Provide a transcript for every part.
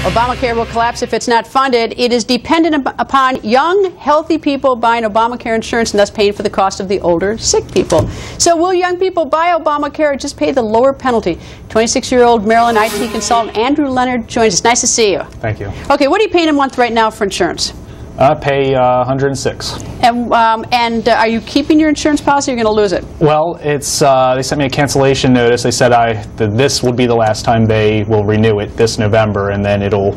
Obamacare will collapse if it's not funded. It is dependent upon young, healthy people buying Obamacare insurance and thus paying for the cost of the older, sick people. So will young people buy Obamacare or just pay the lower penalty? 26-year-old Maryland IT consultant Andrew Leonard joins us. Nice to see you. Thank you. Okay, what are you paying a month right now for insurance? I pay $106. And are you keeping your insurance policy or are you going to lose it? Well, it's they sent me a cancellation notice. They said that this would be the last time they will renew it this November, and then it'll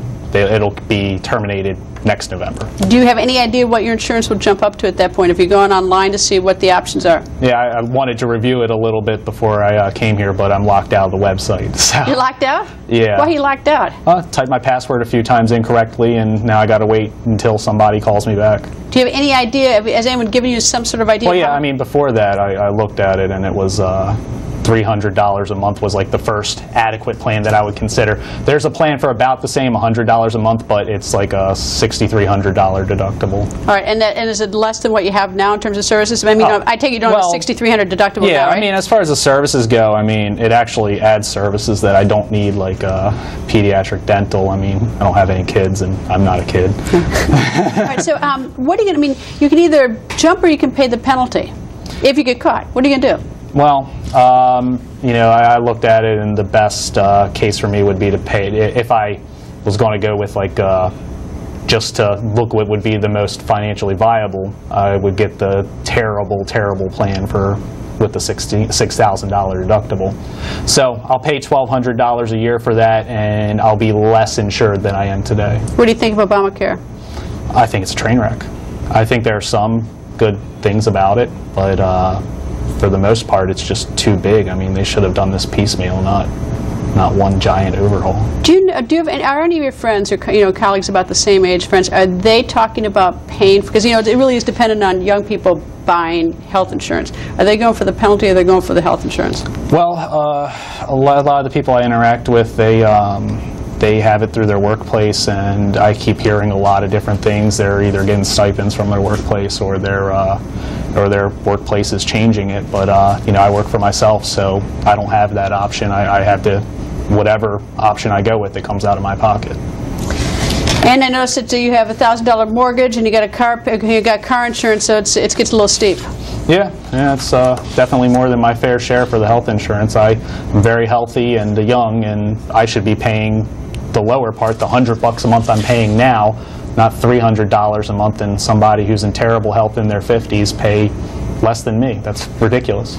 be terminated next November. Do you have any idea what your insurance will jump up to at that point if you're going online to see what the options are? Yeah, I wanted to review it a little bit before I came here, but I'm locked out of the website. So. You're locked out? Yeah. Why are you locked out? Typed my password a few times incorrectly, and now I got to wait until somebody calls me back. Do you have any idea? Has anyone given you some sort of idea? Well, yeah, I mean, before that, I looked at it, and it was $300 a month was like the first adequate plan that I would consider. There's a plan for about the same, $100 a month, but it's like a $6,300 deductible. All right, and is it less than what you have now in terms of services? I mean, I take it you don't have a $6,300 deductible yeah, now, right? I mean, as far as the services go, I mean, it actually adds services that I don't need, like pediatric dental. I mean, I don't have any kids, and I'm not a kid. All right, so what are you going to, I mean, you can either jump or you can pay the penalty if you get caught. What are you going to do? Well, you know, I looked at it, and the best case for me would be to pay it. If I was going to go with, like, just to look what would be the most financially viable, I would get the terrible, terrible plan with the $6,000 deductible. So I'll pay $1,200 a year for that, and I'll be less insured than I am today. What do you think of Obamacare? I think it's a train wreck. I think there are some good things about it, but for the most part, it's just too big. I mean, they should have done this piecemeal, not one giant overhaul. Are any of your friends or colleagues about the same age, friends, are they talking about paying? Because it really is dependent on young people buying health insurance. Are they going for the penalty or are they going for the health insurance? Well, a lot of the people I interact with, they have it through their workplace, and I keep hearing a lot of different things. They're either getting stipends from their workplace or their workplace is changing it. But I work for myself, so I don't have that option. I have to, whatever option I go with, it comes out of my pocket. And I noticed that you have a $1,000 mortgage, and you got car insurance, so it gets a little steep. Yeah, it's definitely more than my fair share for the health insurance. I'm very healthy and young, and I should be paying the lower part, the $100 a month I'm paying now, not $300 a month, and somebody who's in terrible health in their 50s pay less than me. That's ridiculous.